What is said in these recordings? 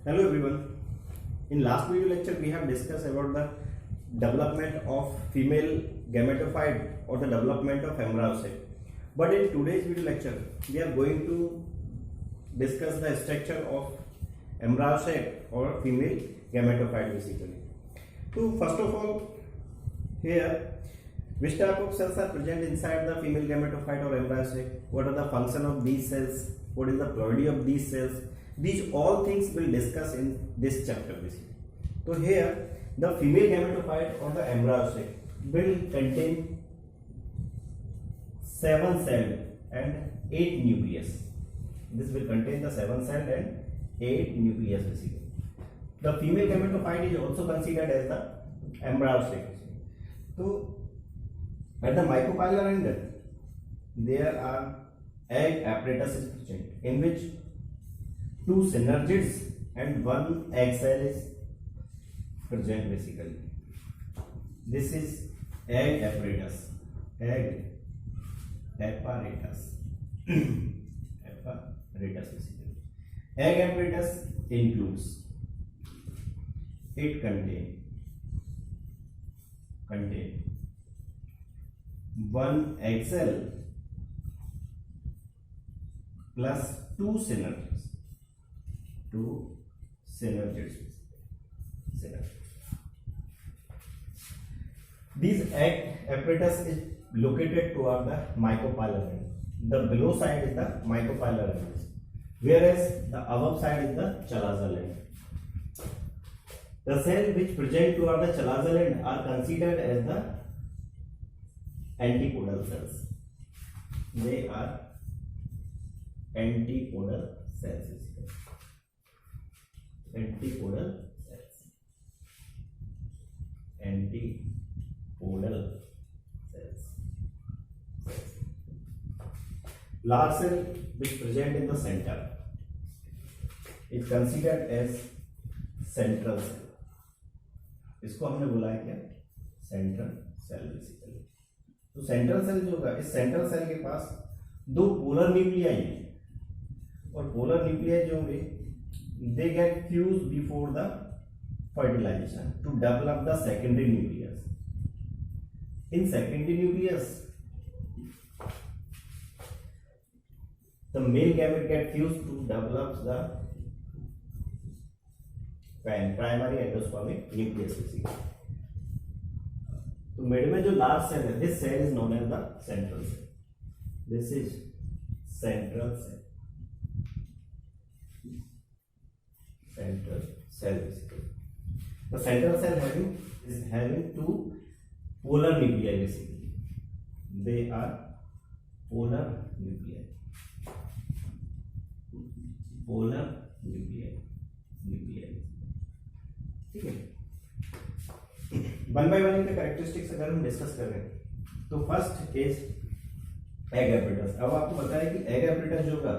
Hello everyone. In last video lecture we have discussed about the development of female gametophyte or the development of embryossac. But in today's video lecture we are going to discuss the structure of embryossac or female gametophyte basically. So first of all, here which type of cells are present inside the female gametophyte or embryossac? What are the function of these cells? What is the purity of these cells? These all things we'll discuss in this chapter basically. So here the female gametophyte or the embryossac will contain 7 cell and 8 nucleus. This will contain the 7 cell and 8 nucleus basically. The female gametophyte is also considered as the embryossac. So at the micropylar end there are egg apparatus is present in which 2 synergids and 1 egg cell is present basically. This is egg apparatus. Egg apparatus. Apparatus basically. Egg apparatus includes, it contain 1 egg cell plus 2 synergids. 2 synergids. This egg apparatus is located toward the micropylar end. The below side is the micropylar end, whereas the above side is the chalazal end. The cells which present toward the chalazal end are considered as the antipodal cells. They are antipodal cells. Antipodal cells. Antipodal cells. Large cell which present in the center is considered as central cell. इसको हमने बोला है क्या? Central cell basically. तो central cell जो होगा, इस central cell के पास 2 पोलर न्यूक्लियाई है और पोलर न्यूक्लियाई जो होंगे they get fused before the fertilization to develop the secondary nucleus. In secondary nucleus, the male gamete get fused to develop the primary endospermic nucleus. तो mid में जो large cell है, this cell is known as the central cell. This is central cell. Central cell basically. The central cell is having 2 polar nuclei basically. They are polar nuclei. Polar nuclei. ठीक है. One by one इनके characteristics अगर हम discuss कर रहे हैं तो first is egg apparatus. अब आपको पता है कि एग एपरेटस जो होगा,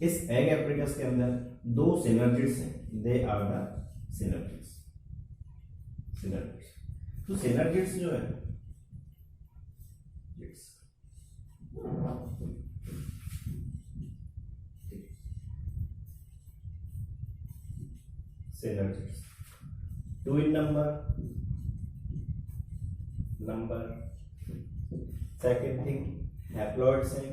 इस एग एपरेटस के अंदर 2 सिनर्जिड्स हैं. They are the synergids. तो सिनर्जिड्स जो है synergids 2 in number. Second thing, haploids हैं.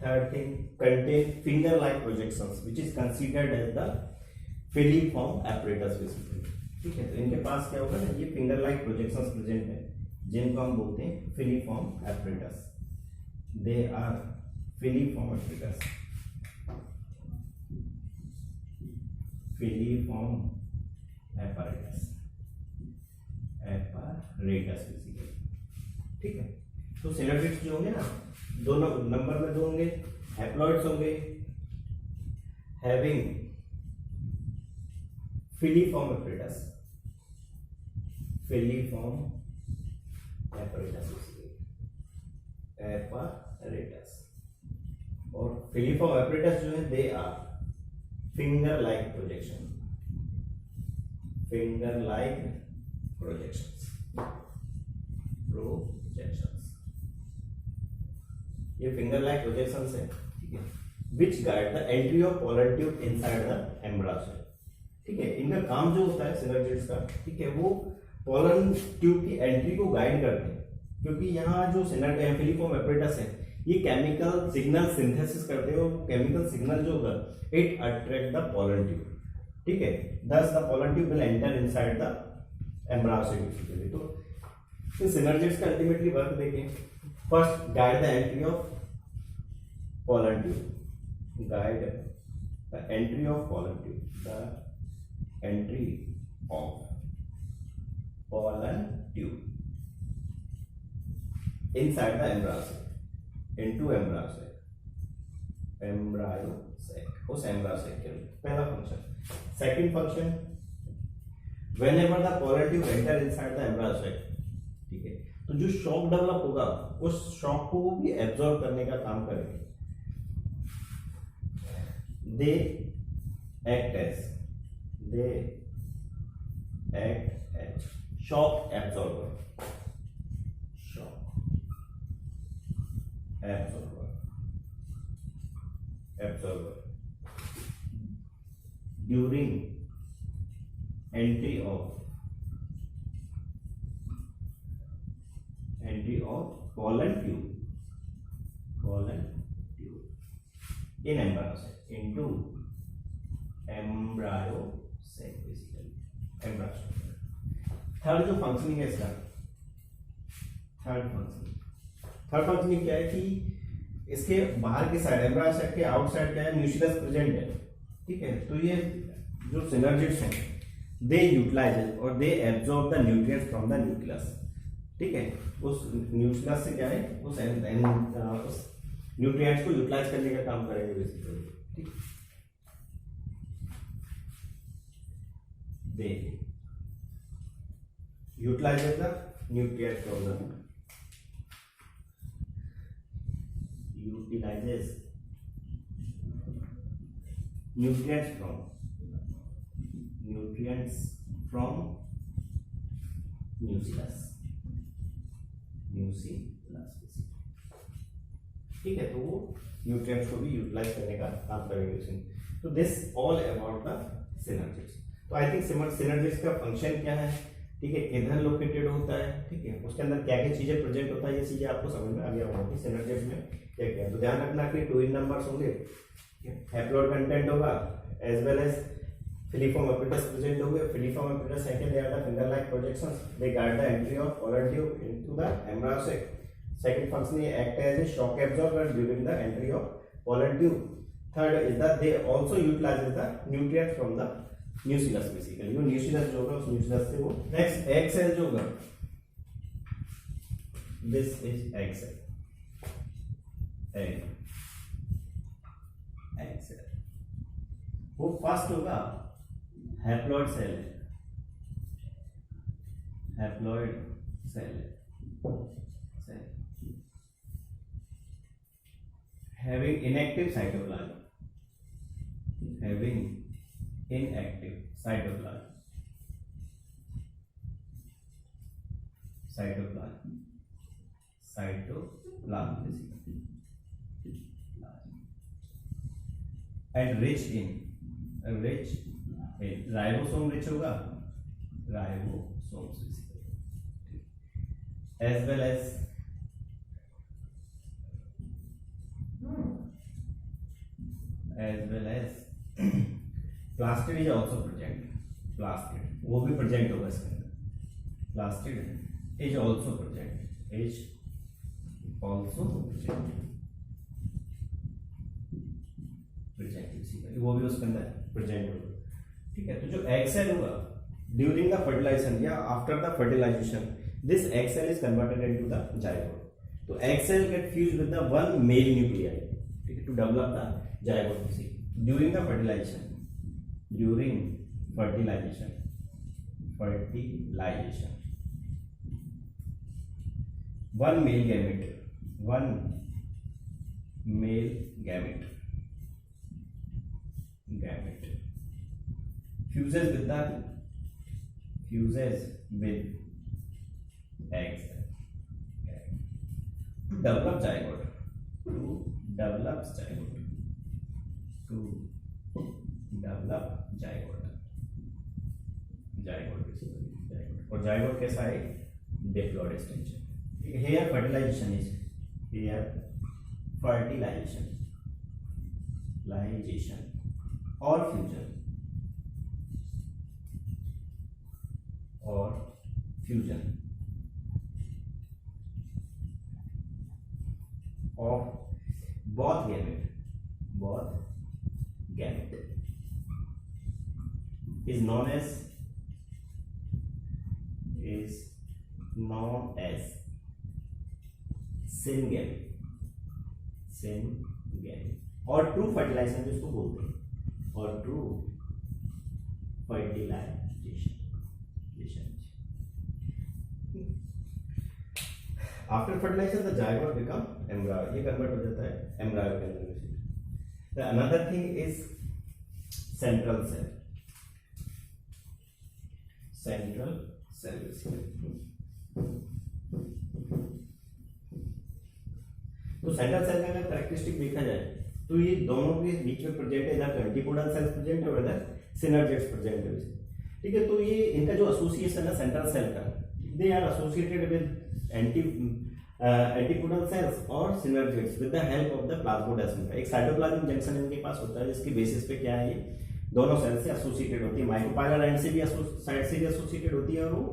Third thing, contain finger-like projections, which is considered as the filiform apparatus basically. ठीक है. तो इनके पास क्या होगा ना, ये finger-like projections present है जिनको हम बोलते हैं filiform apparatus. They are filiform apparatus. Filiform apparatus basically. ठीक है. तो सिनर्जिड्स जो होंगे ना, 2 नंबर में 2 होंगे. हैप्लॉइड्स होंगे हैविंग filiform apparatus और filiform apparatus जो है they are finger like projections. ये फिंगर लाइक प्रोजेक्शंस है. ठीक है. which guide the entry of pollen tube inside the embryo. ठीक है, इनका काम जो होता है सिनर्जिड्स का, ठीक है, वो पोलन ट्यूब की एंट्री को गाइड करते हैं, क्योंकि यहाँ जो फिलीफॉर्म एपरेटस है ये केमिकल सिग्नल सिंथेसिस करते हैं और केमिकल सिग्नल जो होगा it attract the pollen tube, ठीक है, thus the pollen tube will enter inside the embryo basically. तो सिनर्जिड्स का अल्टीमेटली वर्क देखें, first guide the entry of pollen tube, guide the entry of pollen tube, the entry of pollen tube inside the embryo sac, into embryo sac, उस embryo sac के लिए पहला function. Second function, whenever the pollen tube enter inside the embryo sac, ठीक है, तो जो shock develop होगा उस शॉक को वो भी एब्जॉर्ब करने का काम करेंगे. They act as shock absorber during entry of pollen tube in embryo sac, into embryo sac basically, embryo sac. Third जो फंक्शनिंग है इसका, थर्ड फंक्शनिंग क्या है कि इसके बाहर की साइड एम्ब्रायो sac के आउटसाइड क्या है, न्यूक्लियस प्रेजेंट है, ठीक है. तो ये जो सिनर्जिड्स हैं दे यूटिलाइज और they absorb the nutrients from the nucleus, ठीक है. उस न्यूक्लियस से क्या है, उस न्यूट्रिएंट्स को यूटिलाइज करने का काम करेंगे बेसिकली, ठीक. दे utilizes the nutrients from the nutrients from nucleus, ठीक है. तो वो न्यूट्रिएंट्स को भी यूटिलाइज करने का काम करेंगे. तो this all about the synergids. तो आई थिंक सिनर्जिड्स का फंक्शन क्या है, ठीक है, किधर लोकेटेड होता है, ठीक है, उसके अंदर क्या क्या चीजें प्रेजेंट होता है, ये चीजें आपको समझ में आ गया होगा कि सिनर्जिड्स में क्या क्या है. तो ध्यान रखना कि 2 इन नंबर्स होंगे, हैप्लॉइड कंटेंट होगा, as well as filiform apparatus present होंगे. Filiform apparatus second, they are the finger like projections, they guide the entry of pollen tube into the embryo sac. Second function ये act as a shock absorber during the entry of pollen tube. Third is that they also utilize the nutrients from the nucleus basically. वो nucleus जो होगा उस nucleus से वो next egg cell जो होगा, this is egg cell, egg cell. वो first होगा haploid cell, having inactive cytoplasm, inactive cytoplasm basically, and rich in ribosome rich होगा, ribosomes basically, as well as plastid is also present, plastid वो भी present होगा इसके अंदर. Plastid is also present, वो भी उसके अंदर प्रेजेंट होगा, ठीक है. तो जो एग सेल होगा ड्यूरिंग द फर्टिलाइजेशन या after the fertilization, this egg cell is converted into the zygote. तो egg cell get fused with the one male nuclei, ठीक है, to develop the zygote. During the fertilization, one male gamete fuses with egg cell to develop zygote. to develop zygote. Zygote basically, zygote. और zygote कैसा है? Diploid extension. Here fertilization is here fertilization or fusion of both gamete is known as syngamy और true fertilisation जिसको बोलते हैं, और true fertilisation. After fertilisation the zygote become embryo, ये convert हो जाता है एम्ब्रायो के अंदर. The another thing is central cell. तो सेंट्रल सेल का अगर कैरेक्टरिस्टिक देखा जाए तो ये दोनों के बीच में प्रेजेंट है, इधर एंटीपोडल सेल्स प्रेजेंट है और इधर सिनर्जिड्स प्रेजेंट है. ठीक है, तो ये इनका जो एसोसिएशन है सेंट्रल सेल का, they are associated with antipodal cells और synergids with the help of the plasmodesmata. एक साइटोप्लाज्मिक जंक्शन इनके पास होता है जिसकी बेसिस पे क्या है, ये दोनों सेल से एसोसिएटेड होती है. माइक्रोपाइलर एंड से भी साइड से भी एसोसिएटेड होती है और वो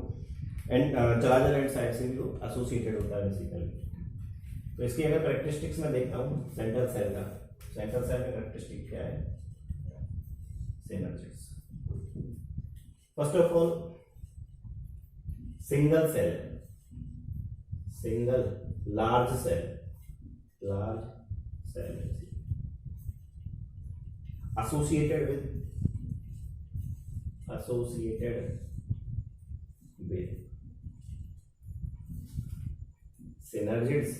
चलाजर एंड साइड से भी वो एसोसिएटेड होता है बेसिकली. तो इसकी अगर कैरेक्टरिस्टिक्स में देखता हूँ सेंट्रल सेल का कैरेक्टरिस्टिक क्या है, synergids. First of all single large cell associated with synergids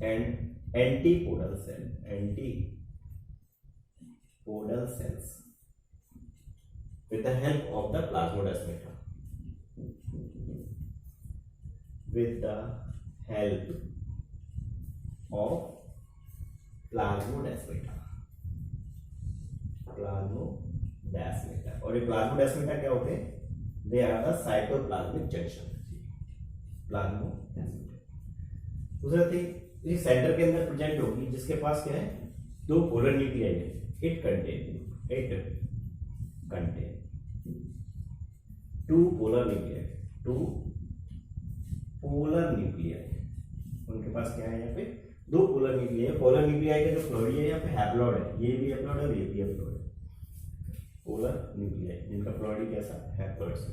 and antipodal cells with the help of the plasmodesmata. और ये प्लाज्मोडेस्माटा क्या होते हैं, they are the cytoplasmic junction. Plasmodesmata. दूसरा थिंग, ये सेंटर के अंदर प्रेजेंट होगी जिसके पास क्या है, दो पोलर न्यूक्लियाई है. It contain two polar nuclei. उनके पास क्या है, यहाँ पे दो पोलर न्यूक्लियाई. पोलर न्यूक्लियाई का जो फ्लोरी है यहाँ पे हैप्लॉइड है, ये भी हैप्लॉइड है और ये भी हैप्लॉइड है. पोलर न्यूक्लियाई जिनका फ्लोरी कैसा, हैप्लॉइड से.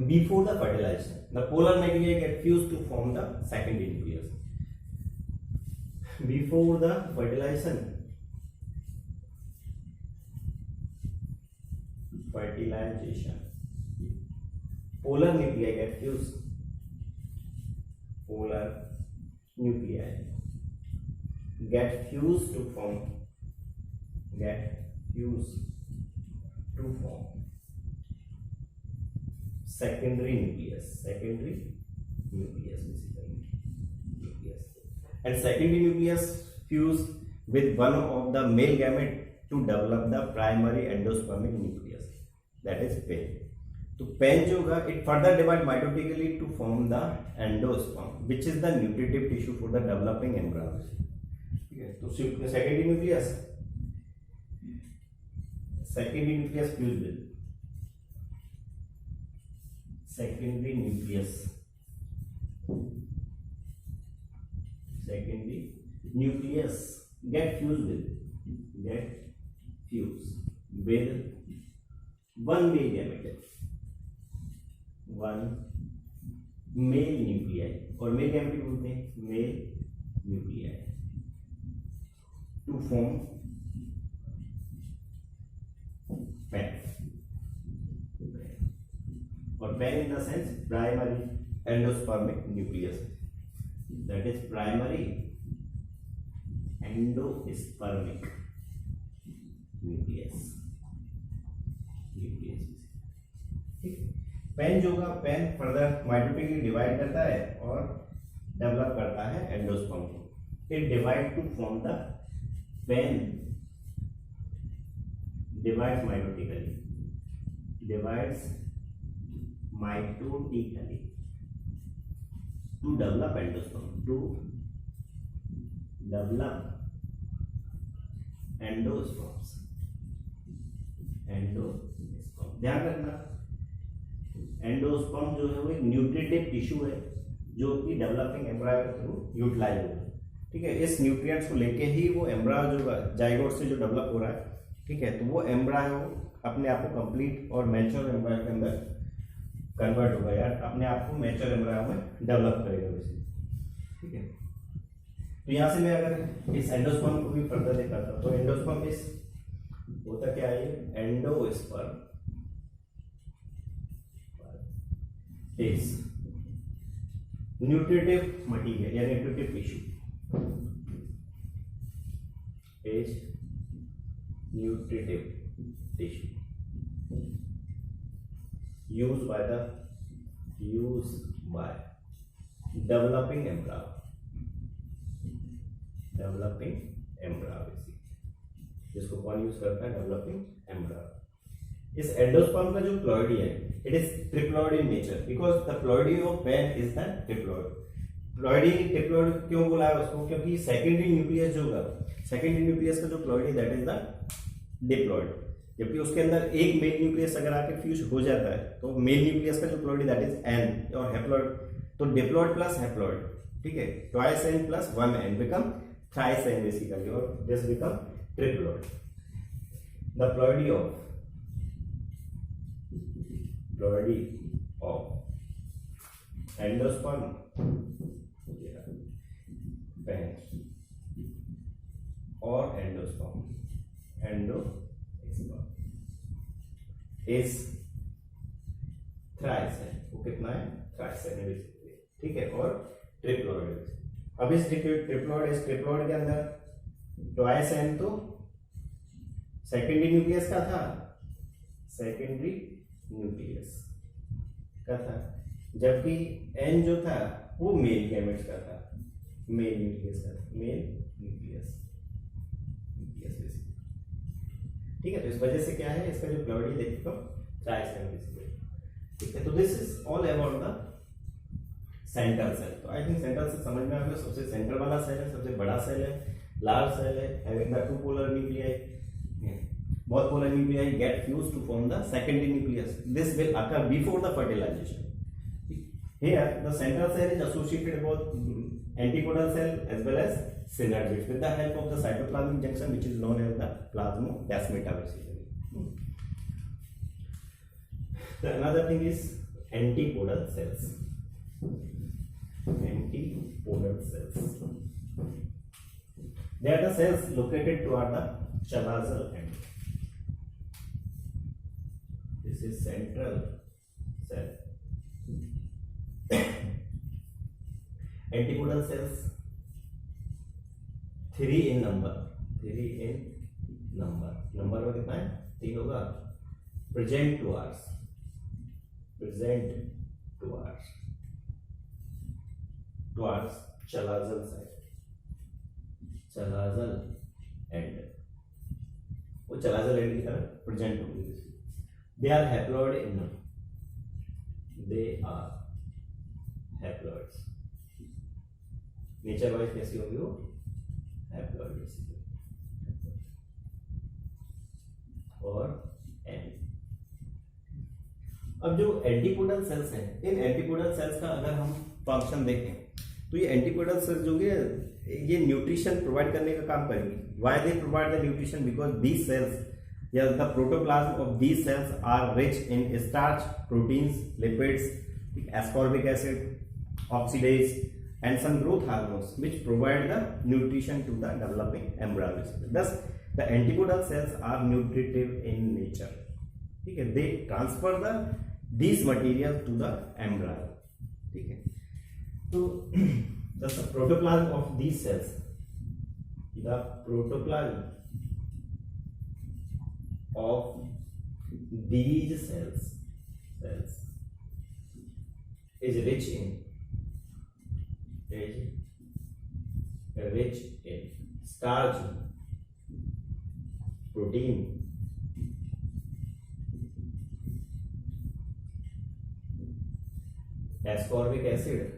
Before the fertilization, the polar nuclei get fused to form the secondary nucleus. Before the fertilization, polar nuclei get fused. Get fused to form secondary nucleus basically. And secondary nucleus fuse with one of the male gamete to develop the primary endospermic nucleus, that is pen. तो pen जो होगा, it further divide mitotically to form the endosperm, which is the nutritive tissue for the developing embryo. ठीक है, तो secondary nucleus fuse with secondary nucleus get fused with one male gamete, one male nuclei, और male gamete बोलते हैं male nuclei, to form pen. और pen in the sense primary endospermic nucleus, that is primary endospermic nucleus. PEN जो होगा, pen further mitotically divide करता है और develop करता है एंडोस्पर्म को. it divide to form the pen, divides mitotically to develop endosperm, endosperm. ध्यान रखना, एंडोस्पर्म जो है वो एक न्यूट्रिटिव टिश्यू है जो कि डेवलपिंग एम्ब्रायो के थ्रू यूटिलाइज होगा। ठीक है, इस न्यूट्रिएंट्स को लेके ही वो एम्ब्रायो जो जाइगोट से जो डेवलप हो रहा है, ठीक है, तो वो एम्ब्रायो अपने आप को कंप्लीट और मैच्योर एम्ब्रायो के अंदर कन्वर्ट होगा, यार अपने आप को मैच्योर एम्ब्रायो में डेवलप करेगा वैसे। ठीक है, तो यहाँ से मैं अगर इस एंडोस्पर्म को भी फर्दर दिखाता तो एंडोस्पर्म इस होता क्या है, एंडोस्पर्म इज न्यूट्रिटिव मटीरियल या nutritive tissue, is nutritive tissue used by developing embryo जिसको कौन यूज करता है, डेवलपिंग एम्ब्रायो। इस एंडोस्पर्म का जो प्लॉइडी है, it is triploid in nature because the ploidy of PEN is the triploid. Triploid क्यों बोला है उसको, क्योंकि सेकेंडरी न्यूक्लियस जो होगा, सेकेंडरी न्यूक्लियस का जो ploidy that is the diploid, जबकि उसके अंदर एक मेल न्यूक्लियस अगर आके फ्यूज हो जाता है तो मेल न्यूक्लियस का जो प्लॉइडी दैट इज एन और हैप्लॉइड, तो डिप्लॉइड प्लस हैप्लॉइड, ठीक है, twice N plus one N become thrice N basically, और this become triploid. The ploidy of endosperm और एंडोस्पर्म इज थ्राइस है, वो कितना है, थ्राइस है, ठीक है, और ट्रिप्लॉइड। अब इस ट्रिप्लॉइड के अंदर ट्वाइस एन तो सेकेंडरी न्यूक्लियस का था, जबकि एन जो था वो मेल गैमेट्स का था, मेल न्यूक्लियस। ठीक है, तो इस वजह से क्या है, इसका जो प्लॉइडी देखो थ्राइस है बेसिकली। ठीक है, तो this is all about the central cell. तो आई थिंक सेंट्रल सेल समझ में आ गया, सबसे सेंटर वाला सेल है, सबसे बड़ा सेल है, लार्ज सेल है, having the two polar nuclei. Both polar nuclei get fused to form the secondary nucleus. This will occur before the fertilization. Here, the central cell is associated with antipodal cell as well as synergids with the help of the cytoplasmic junction, which is known as the plasmodesmata. The another thing is antipodal cells. They are the cells located toward the chalazal end. This is central cell. Antipodal cells 3 in number, number में कितना है, 3 होगा। present towards chalazal side, chalazal end, वो chalazal end की तरफ present होगी। They are haploid in number. Nature wise कैसी होगी वो, हैप्लॉइड बेसिकली। और एन। अब जो एंटीपोडल सेल्स हैं, इन एंटीपोडल सेल्स का अगर हम फंक्शन देखें तो ये एंटीपोडल सेल्स जो है ये न्यूट्रिशन प्रोवाइड करने का काम करेंगे। Why they provide the nutrition, because these cells या the protoplasm of these cells are rich in starch, proteins, lipids, ascorbic acid, oxidase and some growth hormones which provide the nutrition to the developing embryo. Thus the antipodal cells are nutritive in nature. ठीक है, they transfer these materials to the embryo. ठीक है, तो the protoplasm of these cells, the protoplasm of these cells is rich in rich in starch, protein, ascorbic acid,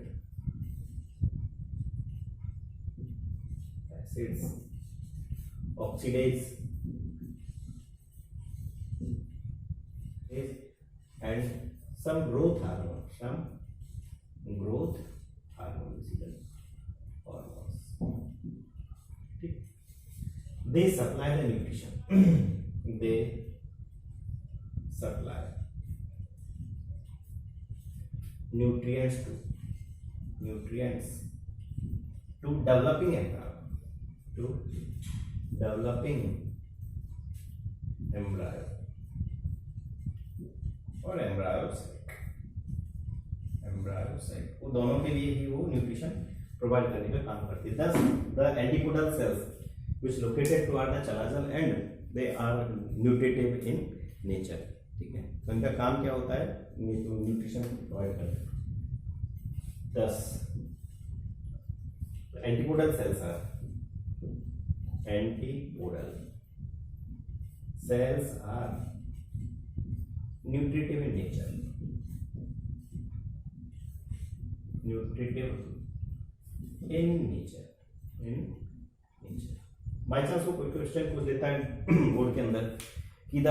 acids, oxidase, and some growth hormone, basically hormones. They supply the nutrition. They supply nutrients to developing embryo, और एम्ब्रायोसाइट, वो दोनों के लिए ही वो nutrition provide करने का काम करती है. Thus, the antipodal cells which located toward the chalazal end, they are nutritive in nature. ठीक है, तो इनका काम क्या होता है? न्यूट्रिशन प्रोवाइड करना. Thus, the antipodal cells are nutritive in nature. By chance वो कोई क्वेश्चन पूछ देता है बोर्ड के अंदर कि the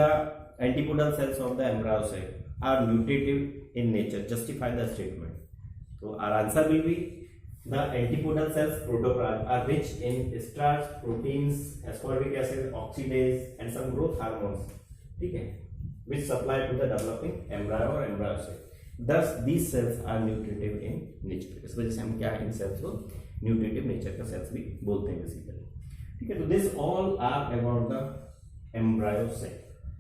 antipodal cells of the embryo sac are nutritive in nature, justify the statement. तो our answer will be the antipodal cells protoplasm are rich in starch, proteins, ascorbic acid, oxidase and some growth hormones. ठीक है, which supply to the developing embryo or embryocyte. Thus, these cells are nutritive in nature. इस वजह से हम क्या इन cells को nutritive nature का सेल्स भी बोलते हैं बेसिकली. ठीक है, तो this all are about the embryo sac.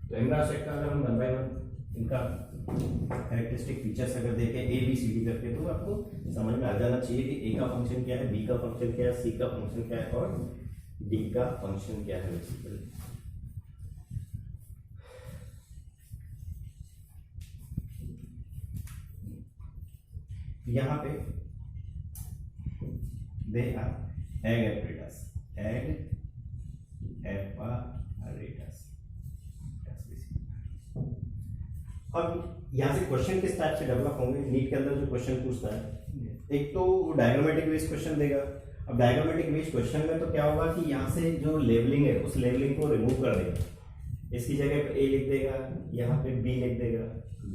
तो एम्ब्रायोसाइट का अगर हम 1 by 1 इनका कैरेक्टरिस्टिक फीचर्स अगर देखें ABCD करके, तो आपको समझ में आ जाना चाहिए कि A का फंक्शन क्या है, B का फंक्शन क्या है, C का फंक्शन क्या है और D का फंक्शन क्या है बेसिकली. यहाँ पे दे आर एग एपरेटस. अब यहाँ से क्वेश्चन किस टाइप से डेवलप होंगे नीट के अंदर जो क्वेश्चन पूछता है, एक तो डायग्रामेटिक बेस्ड क्वेश्चन देगा. अब डायग्रामेटिक बेस्ड क्वेश्चन में तो क्या होगा कि यहाँ से जो लेवलिंग है उस लेवलिंग को रिमूव कर देगा. इसकी जगह पे A लिख देगा, यहाँ पे B लिख देगा, B.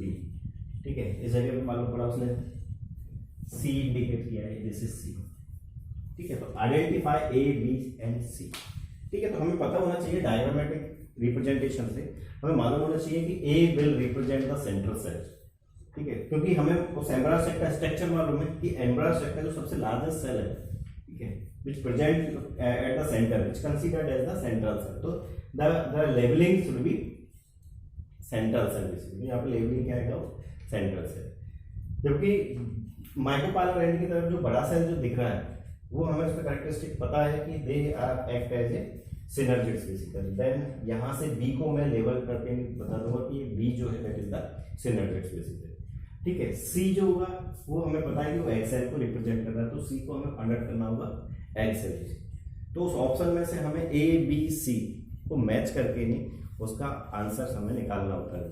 ठीक है, इस जगह पे मालूम पड़ा उसने C इंडिकेट किया है, दिस इज C. ठीक है, तो identify A, B and C. ठीक है, तो हमें पता होना चाहिए डायग्रामेटिक रिप्रेजेंटेशन से हमें मालूम होना चाहिए कि A will represent the central cell. ठीक है, क्योंकि हमें उस एम्ब्रायोसाइट का स्ट्रक्चर मालूम है कि एम्ब्रायोसाइट का जो सबसे लार्जेस्ट सेल है, ठीक है, which present at the center, which considered as the central cell. तो the labeling should be central cell basically. यहाँ पे लेबलिंग क्या है, सेंट्रल सेल. जबकि माइक्रोपाइलर एंड की तरफ जो बड़ा सेल जो दिख रहा है वो हमें उसका कैरेक्टरिस्टिक पता है कि they are act as a synergids basically. Then यहाँ से बी को मैं लेबल करके बता दूंगा कि बी जो है that is the synergids basically. ठीक है, सी जो होगा वो हमें पता है कि वो एग सेल को रिप्रेजेंट कर रहा है, तो सी को हमें फाइंड आउट करना होगा एग सेल. तो उस ऑप्शन में से हमें A, B, C को मैच करके नहीं उसका आंसर हमें निकालना होता है.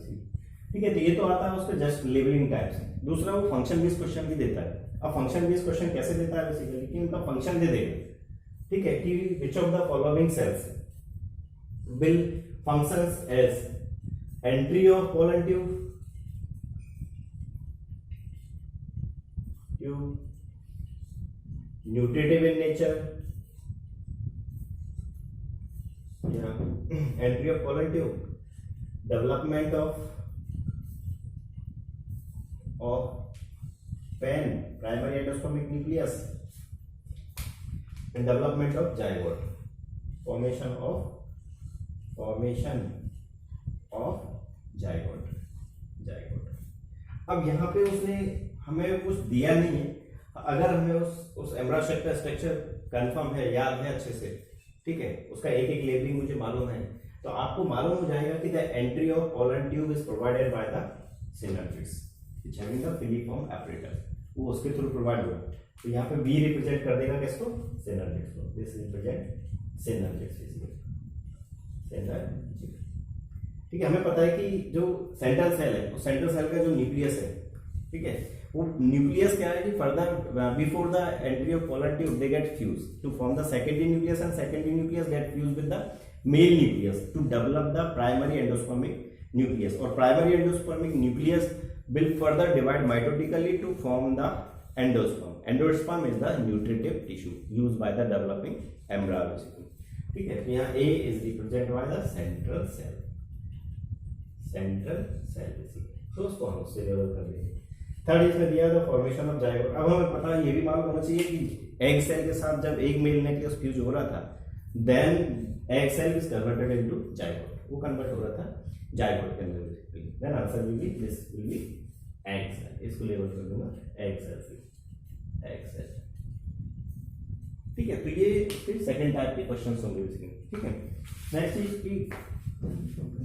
ठीक है, तो ये तो आता है उसका जस्ट लेबलिंग टाइप से. दूसरा वो फंक्शन बेस्ड क्वेश्चन भी देता है. अब फंक्शन बेस्ड क्वेश्चन कैसे देता है बेसिकली कि उनका फंक्शन दे देगा. ठीक है, कि which of the following cells will functions as entry of pollen tube, nutritive in nature, entry of pollen tube, development of PEN, primary endospermic nucleus, and development of zygote, formation of zygote. अब यहाँ पे उसने हमें कुछ दिया नहीं है. अगर हमें उस एम्ब्रायोसाइट का स्ट्रक्चर कंफर्म है, याद है अच्छे से, ठीक है, उसका एक एक लेबलिंग मुझे मालूम है, तो आपको मालूम हो जाएगा कि the entry of pollen tube is provided by the synergids which having the filiform apparatus. वो उसके थ्रू प्रोवाइड होगा। तो यहाँ पे बी रिप्रेजेंट कर देगा किसको, सिनर्जिड्स को, दिस रिप्रेजेंट सिनर्जिड्स, सिनर्जिड। ठीक है, हमें पता है कि जो सेंट्रल सेल है, वो सेंट्रल सेल का जो न्यूक्लियस है, ठीक है, वो न्यूक्लियस क्या है कि further before the entry of polar tube they get fuse to form the secondary nucleus and secondary nucleus get fuse with the male nucleus to develop the primary endospermic nucleus, और primary endospermic nucleus will further divide mitotically to form the endosperm. Endosperm is the nutritive tissue used by the developing embryo basically. ठीक है, तो यहाँ A is represented by the central cell, central cell basically. तो उसको हम उससे level कर देंगे। थर्ड इसमें दिया द फॉर्मेशन ऑफ जाइगोट। अब हमें पता ये भी मालूम होना चाहिए कि एग सेल के साथ जब एक मेल न्यूक्लियस फ्यूज हो रहा था, then egg cell is converted into zygote, वो कन्वर्ट हो रहा था जाइगोट के अंदर basically. Then answer will be this will be egg cell, इसको लेबल कर दूंगा एग सेल से, एग सेल। ठीक है, तो ये फिर सेकंड टाइप के क्वेश्चंस होंगे बेसिकली। ठीक है, नेक्स्ट इज कि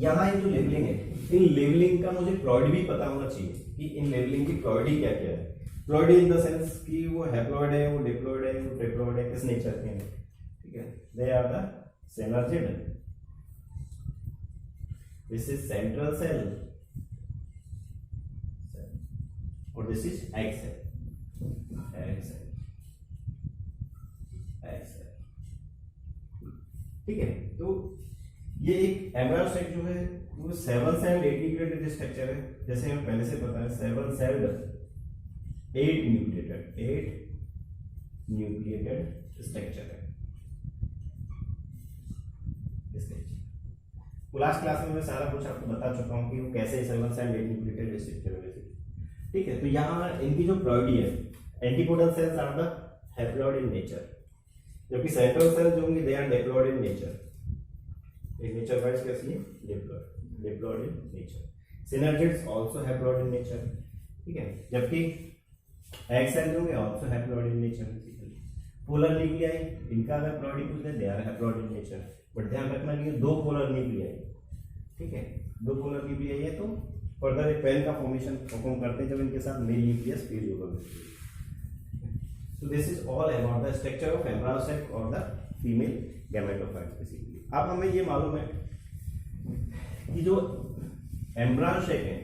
यहाँ ये जो लेबलिंग है, इन लेबलिंग का मुझे प्लॉइड भी पता होना चाहिए कि इन लेबलिंग की प्लॉइडी क्या क्या है। प्लॉइडी इन द सेंस कि वो हैप्लॉइड है, वो डिप्लॉइड है, वो ट्रिप्लॉइड है, किस नेचर के हैं। ठीक है, they are the synergid, this is central cell और this is egg cell, egg cell, egg cell. ठीक है, तो ये एक एम्ब्रायो सेल जो है वो 7 सेल 8 न्यूक्लिएटेड स्ट्रक्चर है, जैसे हमें पहले से पता है 7 सेल 8 न्यूक्लिएटेड स्ट्रक्चर है। लास्ट क्लास में मैं सारा कुछ आपको बता चुका हूँ कि वो कैसे 7 सेल 8 न्यूक्लिएटेड स्ट्रक्चर है। ठीक है, तो यहाँ इनकी जो प्लॉइडी है, antipodal cells are the haploid in nature, जबकि सेंट्रल सेल जो होंगे they are diploid in nature. एक नेचर वाइज कैसी है, diploid, diploid in nature. Synergids also haploid in nature. ठीक है, जबकि एग सेल जो होंगे also haploid in nature. Polar nuclei, इनका अगर प्लॉइडी पूछ ले, they are haploid in nature. But ध्यान रखना कि 2 पोलर न्यूक्लियाई, ठीक है, 2 पोलर न्यूक्लियाई है तो फर्दर एक पेन का फॉर्मेशन परफॉर्म करते हैं जब इनके साथ मेल न्यूक्लियस फ्यूज होगा। So this is all about the structure of embryo cell और द फीमेल गैमेटोफाइट्स बेसिकली। अब हमें ये मालूम है कि जो एम्ब्रायो सेल है,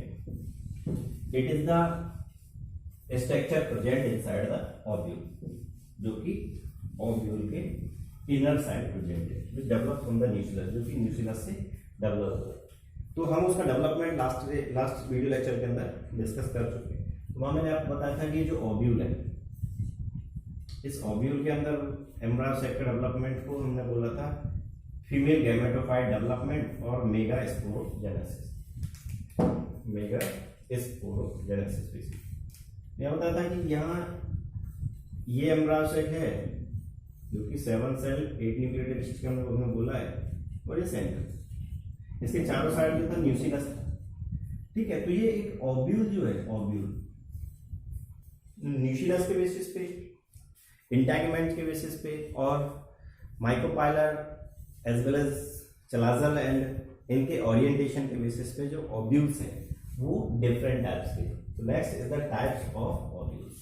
it is the structure present inside the ovule, जो कि ओव्यूल के इनर साइड प्रेजेंट है, which develop from the nucleus, जो कि न्यूक्लियस से डेवलप होगा। तो हम उसका डेवलपमेंट लास्ट वीडियो लेक्चर के अंदर डिस्कस कर चुके हैं। तो वहां मैंने आपको बताया था कि ये जो ओव्यूल है, इस ओव्यूल के अंदर एम्ब्रायो सेल का डेवलपमेंट को हमने बोला था फीमेल गैमेटोफाइट डेवलपमेंट और mega sporogenesis, mega sporogenesis basically. मैं बताया था कि यहाँ ये एम्ब्रायो सेल है जो कि 7 सेल 8 न्यूक्लिएटेड स्ट्रक्चर हमने बोला है, और ये सेंटर, इसके चारों साइड जो था न्यूक्लियस था। ठीक है, तो ये एक ओव्यूल जो है, ओव्यूल न्यूक्लियस के बेसिस पे, इंटैगमेंट के बेसिस पे और micropylar as well as chalazal end इनके ओरिएंटेशन के बेसिस पे जो ओव्यूल्स हैं वो डिफरेंट टाइप्स के। तो next is the types of ovules,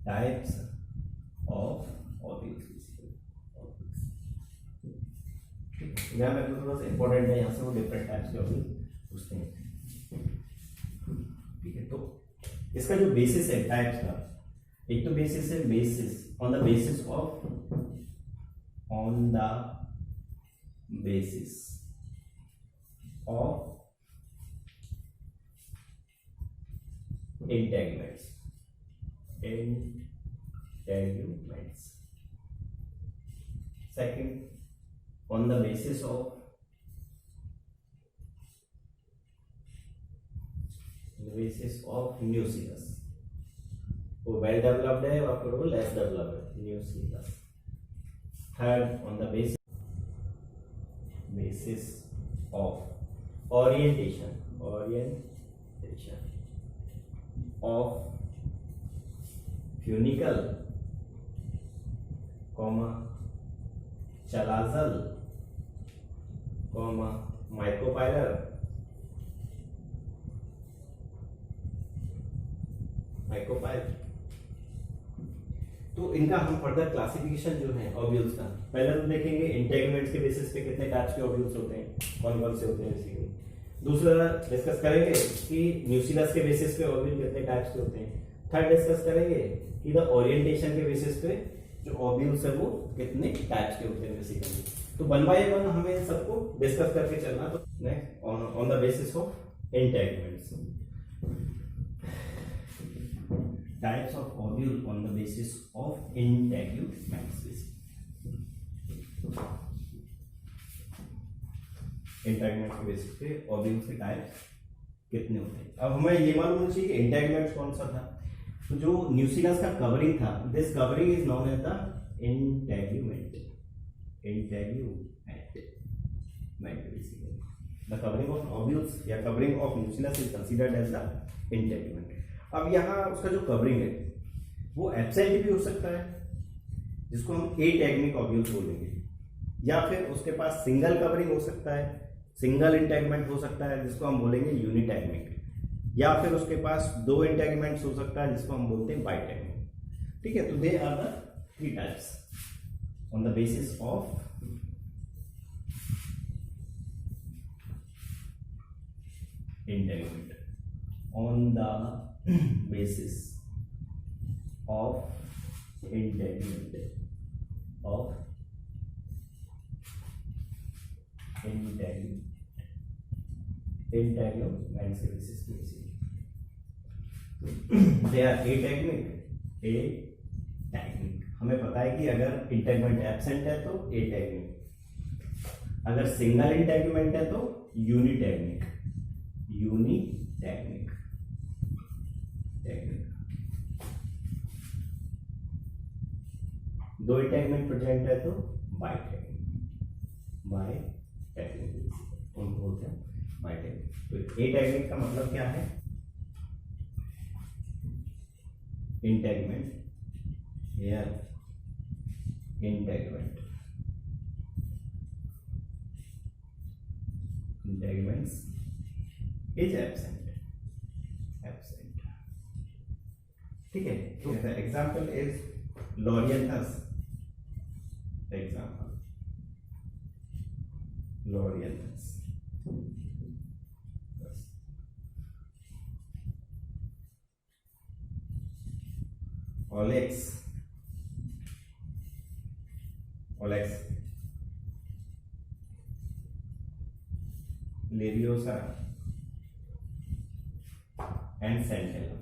types of ovules. यहाँ में थोड़ा सा इंपॉर्टेंट है, यहाँ से वो डिफरेंट टाइप्स के ओव्यूल पूछते हैं। ठीक है, तो इसका जो बेसिस है टाइप्स का, एक तो बेसिस है, basis on the basis of, on the basis of integuments, integuments. Second, on the basis of nucleus, वो वेल डेवलप्ड है और फिर वो लेस डेवलप्ड है, nucleus. Third, on the basis of orientation of funicle, चलाजल, micropylar, तो इनका हम further classification जो है ऑब्यूल्स का पहले तो देखेंगे इंटेगमेंट्स के बेसिस पे कितने टाइप्स के ऑब्यूल्स होते हैं, कौन कौन से होते हैं बेसिकली। दूसरा डिस्कस करेंगे कि न्यूसिलस के बेसिस पे ऑब्यूल कितने टाइप्स के होते हैं। थर्ड डिस्कस करेंगे कि द ओरिएंटेशन के बेसिस पे जो ऑब्यूल्स है वो कितने टाइप्स के होते हैं बेसिकली। तो वन बाय वन हमें सबको डिस्कस करके चलना। तो next on the basis of integuments, types of ovule on the basis of integuments. Integument के बेसिस पे ओव्यूल्स के टाइप्स कितने होते हैं। अब हमें ये मालूम होना चाहिए कि इंटेगमेंट कौन सा था। तो जो न्यूसिलस का कवरिंग था, this covering is known as the integument. The covering of ovules या covering of nucellus is considered as the integument. अब यहाँ उसका जो कवरिंग है वो एब्सेंट भी हो सकता है, जिसको हम एटैगमिक ओव्यूल्स बोलेंगे, या फिर उसके पास सिंगल कवरिंग हो सकता है, सिंगल इंटेगमेंट हो सकता है जिसको हम बोलेंगे यूनिटैगमिक, या फिर उसके पास दो इंटेगमेंट्स हो सकता है जिसको हम बोलते हैं बाइटैगमिक। ठीक है, तो they are the three types on the basis of integument. On the basis of integument integuments के बेसिस पे दे आर एटैगमिक। हमें पता है कि अगर इंटेगुमेंट एब्सेंट है तो एटैगमिक, अगर सिंगल इंटेगुमेंट है तो यूनिटैगमिक। दो इंटेगमेंट प्रेजेंट है तो बाइटैगमिक उनको बोलते हैं बाइटैगमिक। तो एटैगमिक का मतलब क्या है? इंटेगमेंट या इंटेगमेंट्स इज एब्सेंट। ठीक है, तो example is loranthus. Olax, leviosa and santalum.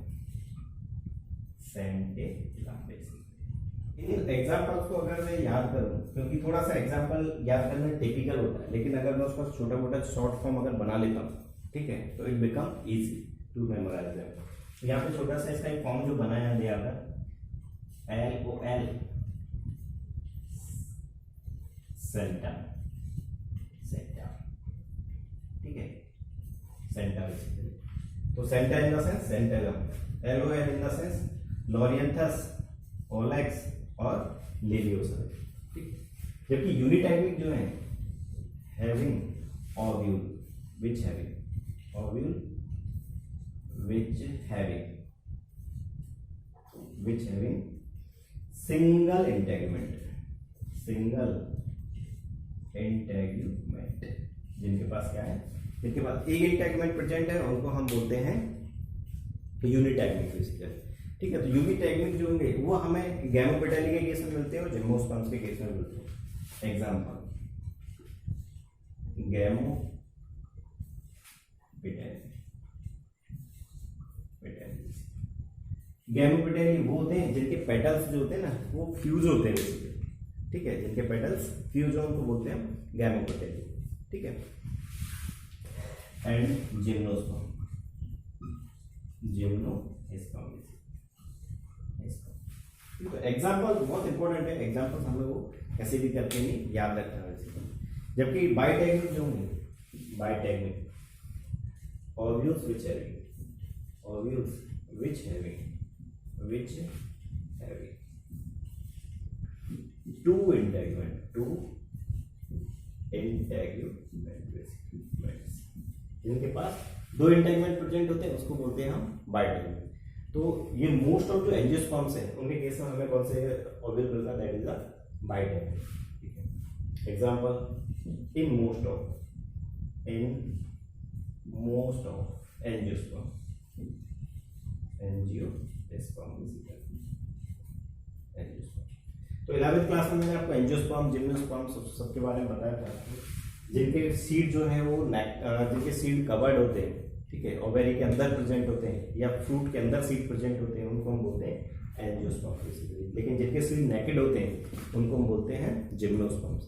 इन एग्जाम्पल्स को अगर मैं याद करूं, क्योंकि थोड़ा सा एग्जाम्पल याद करना टिपिकल होता है, लेकिन अगर मैं उसका छोटा मोटा शॉर्ट फॉर्म अगर बना लेता हूं, ठीक है, तो it become easy to memorize. तो यहाँ पे छोटा सा इसका एक फॉर्म जो बनाया दिया था, LOL सेंटा। ठीक है, सेंटा बेसिकली। तो santa in the sense santalum, LOL in the sense loranthus, olax और लेवियोसा। ठीक, जबकि यूनिटैगमिक जो है having ovule which having single integument, जिनके पास क्या है, जिनके पास एक इंटेगमेंट प्रेजेंट है उनको हम बोलते हैं यूनिटैगमिक बेसिकली। ठीक है, तो यूनिटैगमिक जो होंगे वो हमें गैमोपेटैली के केस में मिलते हैं और जिम्नोस्पर्म्स के केस में मिलते हैं। एग्जांपल गैमोपेटैली वो होते हैं जिनके पेटल्स जो होते हैं ना वो फ्यूज होते हैं बेसिकली। ठीक है, जिनके पेटल्स फ्यूज हो उनको बोलते हैं गैमोपेटैली। ठीक है, एंड जिम्नोस्पर्म तो एग्जाम्पल बहुत इंपॉर्टेंट है। एग्जाम्पल्स हम लोग को कैसे भी करके नहीं याद रखना है। जबकि बाइटैगमिक जो होंगे, ovules which having two integument जिनके पास दो इंटेगमेंट प्रेजेंट होते हैं उसको बोलते हैं हम बाइटैगमिक। तो ये मोस्ट ऑफ जो एंजियोस्पर्म्स हैं उनके केस में हमें कौन से ऑब्यूल मिलता है, दैट इज द बाइटेक्टिक। ठीक है, example in most of angiosperm तो 11th क्लास में मैंने आपको एंजियोस्पर्म, जिम्नोस्पर्म सबके बारे में बताया था, जिनके सीड जो है वो जिनके सीड कवर्ड होते हैं, ठीक है, ओवेरी के अंदर प्रेजेंट होते हैं या फ्रूट के अंदर सीड प्रेजेंट होते हैं, उनको हम बोलते हैं एंजियोस्पर्म बेसिकली। लेकिन जिनके सीड नेकेड होते हैं उनको हम बोलते हैं जिम्नोस्पर्म्स।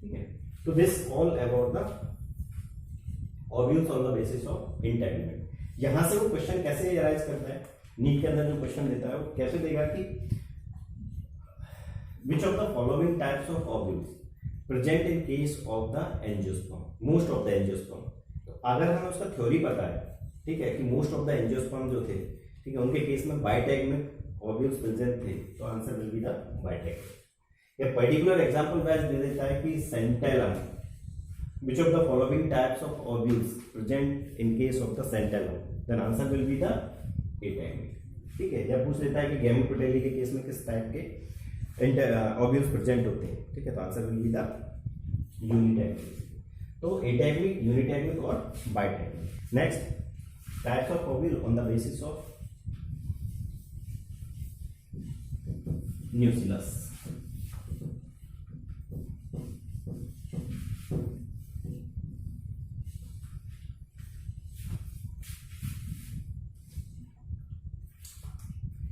ठीक है, तो this all about the ovules on the basis of integument. यहां से वो क्वेश्चन कैसे अराइज करता है, नीट के अंदर जो क्वेश्चन देता है वो कैसे देगा कि which of the following types of ovules present in case of the angiosperm, most of the angiosperm। तो अगर हमें उसका थ्योरी पता है, ठीक है, कि मोस्ट ऑफ द एंजियोस्पर्म जो थे, ठीक है, उनके केस में बाइटेगमिक ओव्यूल्स प्रेजेंट थे, तो answer will be the bitegmic. या पर्टिकुलर एग्जांपल वाइज दे देता है कि santalum, which of the following types of ovules present in case of the centellum, then answer will be the ategmic। ठीक है, या पूछ लेता है कि गैमेटोपेटेली के केस में किस टाइप के ओव्यूल्स प्रेजेंट होते हैं, ठीक है, तो answer will be the unitegmic. तो एटैग्मिक, यूनिटैग्मिक और bitegmic. Next, types of ovule on the basis of nucellus.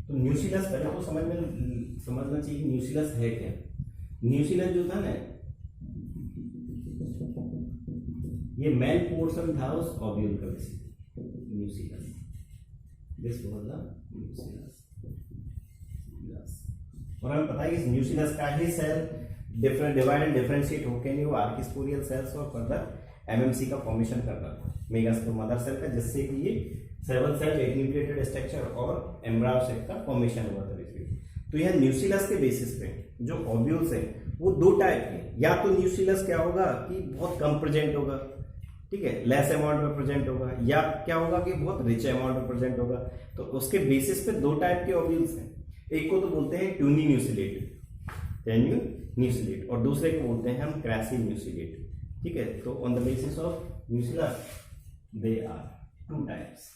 तो न्यूसिलस पहले तो समझना चाहिए न्यूसिलस है क्या। न्यूसिलस जो था ना, ये मेल पोर्शन था उस ओव्यूल का, nucellus, this was the nucellus. और हमें पता है कि न्यूसिलस का ही cell different divide and differentiate होकर नहीं वो आर्किस्पोरियल सेल्स और फर्दर एमएमसी का फॉर्मेशन करता था, मेगास्पोर मदर सेल का, जिससे कि ये सेवन सेल एक न्यूक्लिएटेड स्ट्रक्चर और एम्ब्रायो सेल का फॉर्मेशन हुआ था बेसिकली। तो यह न्यूसिलस के बेसिस पे जो ओव्यूल्स हैं वो दो टाइप के, या तो न्यूसिलस क्या होगा कि बहुत कम प्रेजेंट होगा, ठीक है, लेस अमाउंट में प्रेजेंट होगा, या क्या होगा कि बहुत रिच अमाउंट में प्रेजेंट होगा। तो उसके बेसिस पे दो टाइप के ओव्यूल्स हैं, एक को तो बोलते हैं ट्यूनी न्यूसिलेट और दूसरे को बोलते हैं हम क्रासी न्यूसिलेट। ठीक है, तो on the basis of nucellus they are two types,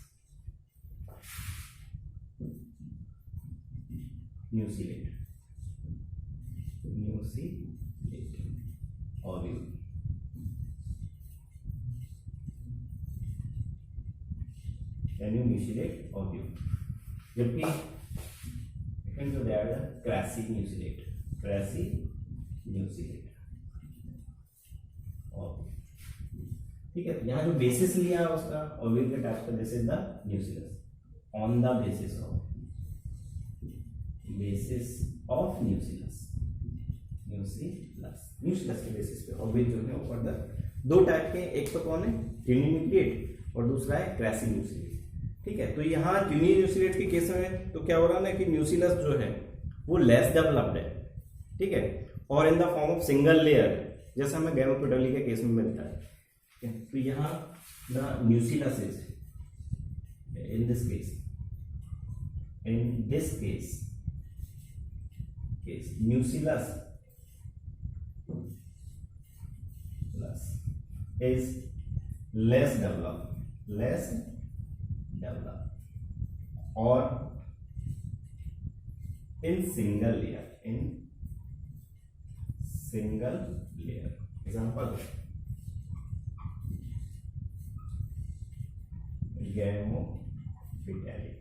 nucellate ovule. Nucellate ovule, जबकि क्रासी न्यूसिलेट ओव्यूल। ठीक है, यहाँ जो बेसिस लिया उसका ओव्यूल के टाइप का, this is the न्यूसिलस on the basis of न्यूसिलस के बेसिस पे ओव्यूल जो है वो फर्दर दो टाइप के, एक तो कौन है ट्यूनी न्यूक्लिएट और दूसरा है क्रासी न्यूसिलेट। ठीक है, तो यहाँ ट्यूनी न्यूसिलेट के केस में तो क्या हो रहा है ना कि न्यूसिलस जो है वो लेस डेवलप्ड है, ठीक है, और in the form of single layer, जैसा हमें गैमेटोपेटेली के केस में मिलता है। ठीक है, तो यहाँ the nucellus is in this case न्यूसिलस is less developed or in single layer, example Gametophytalia।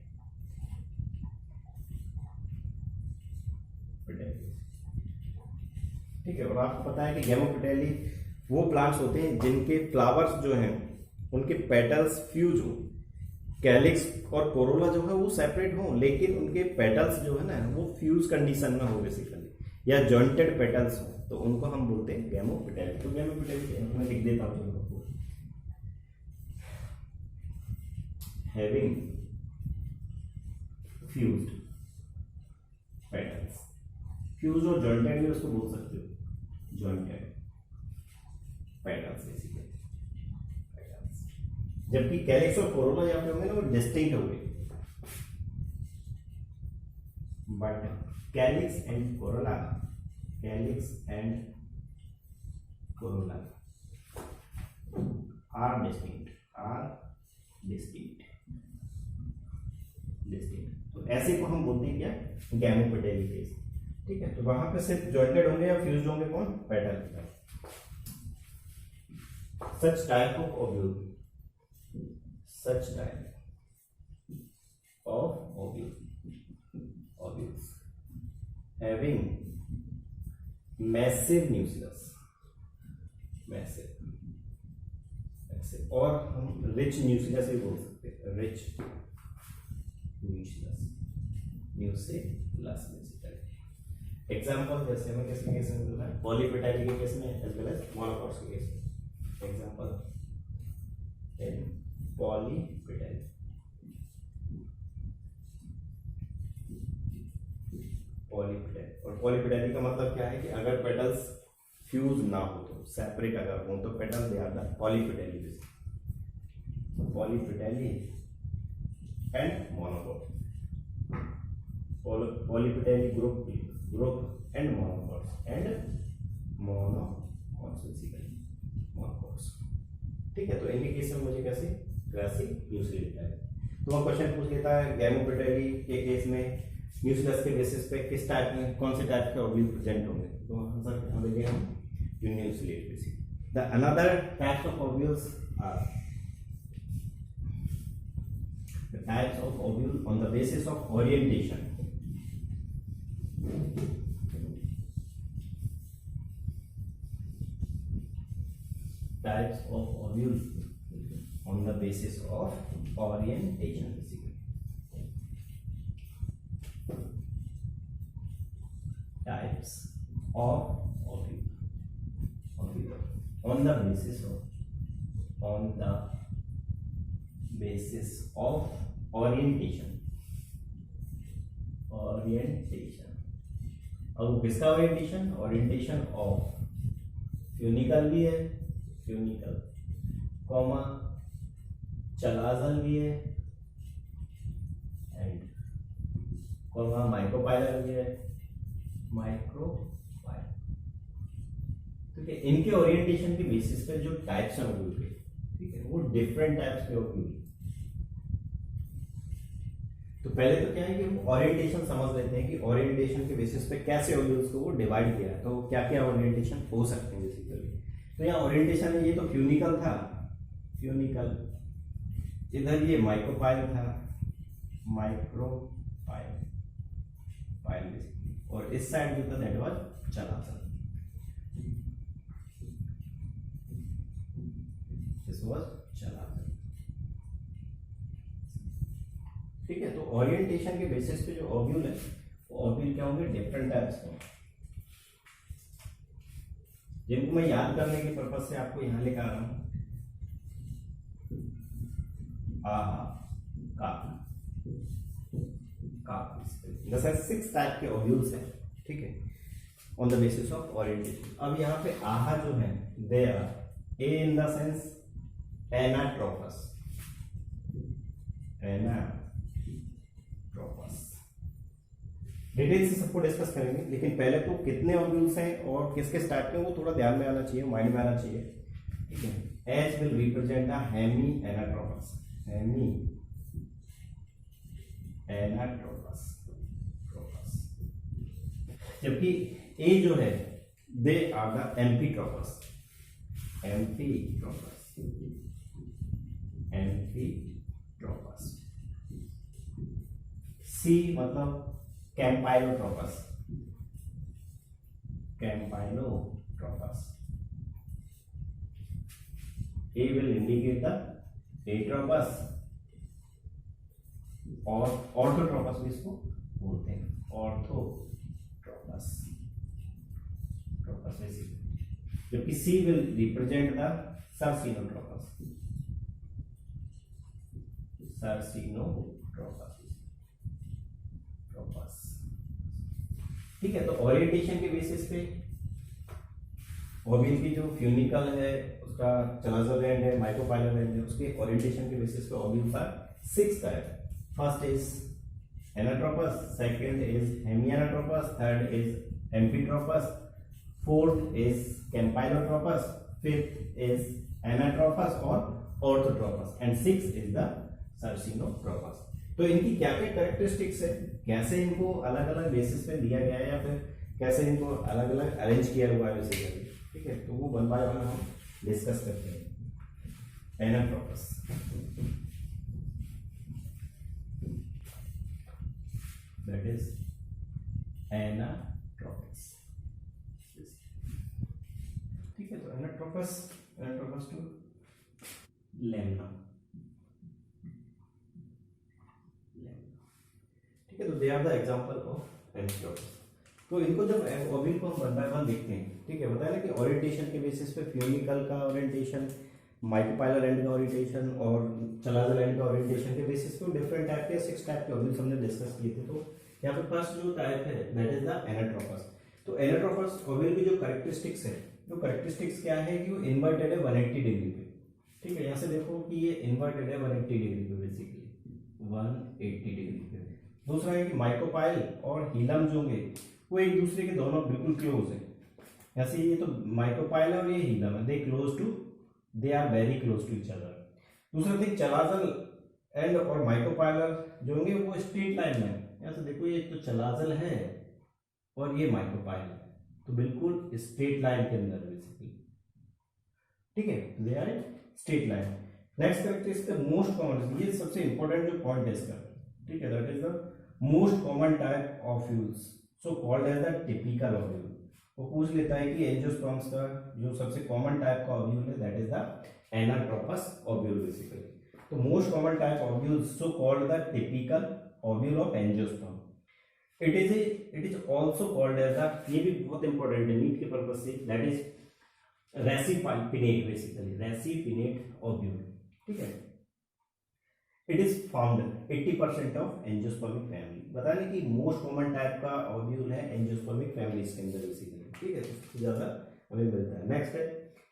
ठीक है, और आपको पता है कि गैमेटोपेटेली वो प्लांट्स होते हैं जिनके फ्लावर्स जो हैं उनके पेटल्स फ्यूज हो, कैलिक्स और कोरोला जो है वो सेपरेट हो, लेकिन उनके पेटल्स जो है ना वो फ्यूज कंडीशन में हो बेसिकली, या जॉइंटेड पेटल्स हो, तो उनको हम बोलते हैं गैमेटोपेटेली। तो गैमेटोपेटेली मैं लिख देता हूँ आपको, हैविंग फ्यूज्ड पेटल्स, फ्यूज और जॉइंटेड भी उसको बोल सकते हो, जॉइंटेड पेटल्स बेसिकली। जबकि कैलिक्स और कोरोला यहाँ पे होंगे ना वो डिस्टिंक्ट होंगे, but calyx and corolla, calyx and corolla are distinct, तो ऐसे को हम बोलते हैं क्या, गैमोपेटैली केस। ठीक है, तो वहां पे सिर्फ जॉइंटेड होंगे या फ्यूज्ड होंगे कौन, petal. Such type of ovule, ovules having massive nucleus, और हम रिच न्यूक्लियस भी बोल सकते हैं, रिच न्यूक्लियस एग्जाम्पल जैसे हमें किसके केस में मिल रहा है, पॉलीपेटाइली के केस में एज वेल एज मोनोकॉट्स के केस में। एग्जाम्पल इन पॉलीपेटाइली, और पॉलीपेटाइली का मतलब क्या है कि अगर पेटल्स फ्यूज ना हो तो, सेपरेट अगर हो तो petal they are the polypetalae, and monocot, polypetalae group and monocots basically monocots. ठीक है, तो इनके केस में मुझे कैसे क्लासिक न्यूक्लियस लेता है। तो वह क्वेश्चन पूछ लेता है गैमोपेटैली के केस में न्यूक्लियस के बेसिस पे किस टाइप में, कौन से टाइप के ओव्यूल प्रेजेंट होंगे, तो आंसर यहाँ देंगे हम uninucleate basis. The another types of ovules are the types of ovule on the basis of orientation, types of ovule on the basis of orientation basically, types of ovule on the basis of orientation। अब किसका orientation of funicle भी है, comma चलाजल भी है, and comma micropylar भी है, ठीक है। इनके ओरिएंटेशन के बेसिस पे जो टाइप्स हैं ओव्यूल के, ठीक है, वो डिफरेंट टाइप्स के ओव्यूल। तो पहले तो क्या है कि हम ओरिएंटेशन समझ लेते हैं कि ओरिएंटेशन के बेसिस पे कैसे ओव्यूल्स को वो डिवाइड किया है, तो क्या क्या ओरिएंटेशन हो सकते हैं बेसिकली। तो यहाँ ओरिएंटेशन में ये तो फ्यूनिकल था, इधर ये माइक्रोपाइल था, बेसिकली, और इस साइड जो था दैट वाज चलाजल, ठीक है। तो ओरिएंटेशन के बेसिस पे जो ओव्यूल है वो ओव्यूल क्या होंगे, डिफरेंट टाइप्स के, जिनको मैं याद करने के पर्पज से आपको यहां लिखा रहा हूं, जैसे 6 टाइप के ओव्यूल्स हैं, ठीक है, on the basis of orientation. अब यहाँ पे आहा जो है they are A in the sense anatropous, detail से सबको डिस्कस करेंगे, लेकिन पहले तो कितने ओव्यूल्स हैं और किस किस टाइप के, वो थोड़ा ध्यान में आना चाहिए, माइंड में आना चाहिए, ठीक है। H will represent the hemi anatropous, जबकि ए जो है दे आर द एम्फीट्रोपस, सी मतलब कैम्पाइलोट्रोपस, ए विल इंडिकेट द एट्रोपस, और ऑर्थोट्रोपस भी इसको बोलते हैं, ऑर्थोट्रोपस, जबकि सी विल रिप्रेजेंट द सर्सिनोट्रोपस, ठीक है। तो ओरिएंटेशन के बेसिस पे ओव्यूल की जो फ्यूनिकल है, उसका चलाजल एंड है, माइक्रोपाइलर एंड है, उसके ओरिएंटेशन के बेसिस पे ovules are 6 type. First is anatropous, second is hemianatropous, third is amphitropous, fourth is campylotropous, fifth is anatropous और orthotropous and sixth is the sarsinotropous। तो इनकी क्या क्या कैरेक्टरिस्टिक्स है, कैसे इनको अलग अलग बेसिस पे दिया गया है या फिर कैसे इनको अलग अलग अरेंज किया हुआ है बेसिकली, ठीक है, तो वो वन बाय वन हम डिस्कस करते हैं। एनाट्रोपस, दैट इज एनाट्रोपस, ठीक है। तो एनाट्रोपस टू लेमना, ठीक है। तो they are the example of anatropous. तो इनको जब ओव्यूल को हम वन बाय वन देखते हैं, ठीक है, बताया ना कि ओरिएंटेशन के बेसिस पे फ्यूनिकल का ओरिएंटेशन, माइक्रोपाइलर एंड का ओरिएंटेशन और चलाजल एंड का ओरिएंटेशन के बेसिस पे डिफरेंट टाइप के 6 टाइप के ओव्यूल्स हमने डिस्कस किए थे। तो यहाँ पे फर्स्ट जो टाइप है दैट इज द एनाट्रोपस। तो एनाट्रोपस ओव्यूल की जो कैरेक्टरिस्टिक्स है, जो कैरेक्टरिस्टिक्स क्या है कि वो इन्वर्टेड है 180 डिग्री पे, ठीक है। यहाँ से देखो कि ये इन्वर्टेड है 180 डिग्री पे, बेसिकली 180 डिग्री पे। दूसरा है कि माइक्रोपाइल और हीलम जो होंगे वो एक दूसरे के दोनों बिल्कुल क्लोज है। ऐसे ये तो माइक्रोपाइल और ये हीलम है, they are very close to each other. दूसरा थिंग, चलाजल एंड और माइक्रोपाइलर जो होंगे वो स्ट्रेट लाइन में, यहाँ से देखो ये तो चलाजल है और ये माइक्रोपाइल है, तो बिल्कुल स्ट्रेट लाइन के अंदर बेसिकली, ठीक है, they are straight line. Next characteristic most common, ये सबसे इंपॉर्टेंट जो पॉइंट है इसका, ठीक है, that is the most common type of ovules so called as the typical ovule. वो पूछ लेता है कि एंजियोस्पर्म्स का जो सबसे कॉमन टाइप का ओव्यूल है that is the anatropous ovule basically. तो most common type ovules so called the typical ovule of angiosperm. It is also called as the, ये भी बहुत इंपॉर्टेंट है नीट के पर्पज से, दैट इज रेसिपिनेट, बेसिकली रेसिपिनेट ओव्यूल, ठीक है। It is found 80% of angiospermic family. बता दें कि मोस्ट कॉमन टाइप का ओव्यूल है एंजियोस्पर्मिक फैमिली के अंदर बेसिकली, ठीक है, सबसे ज्यादा हमें मिलता है। नेक्स्ट है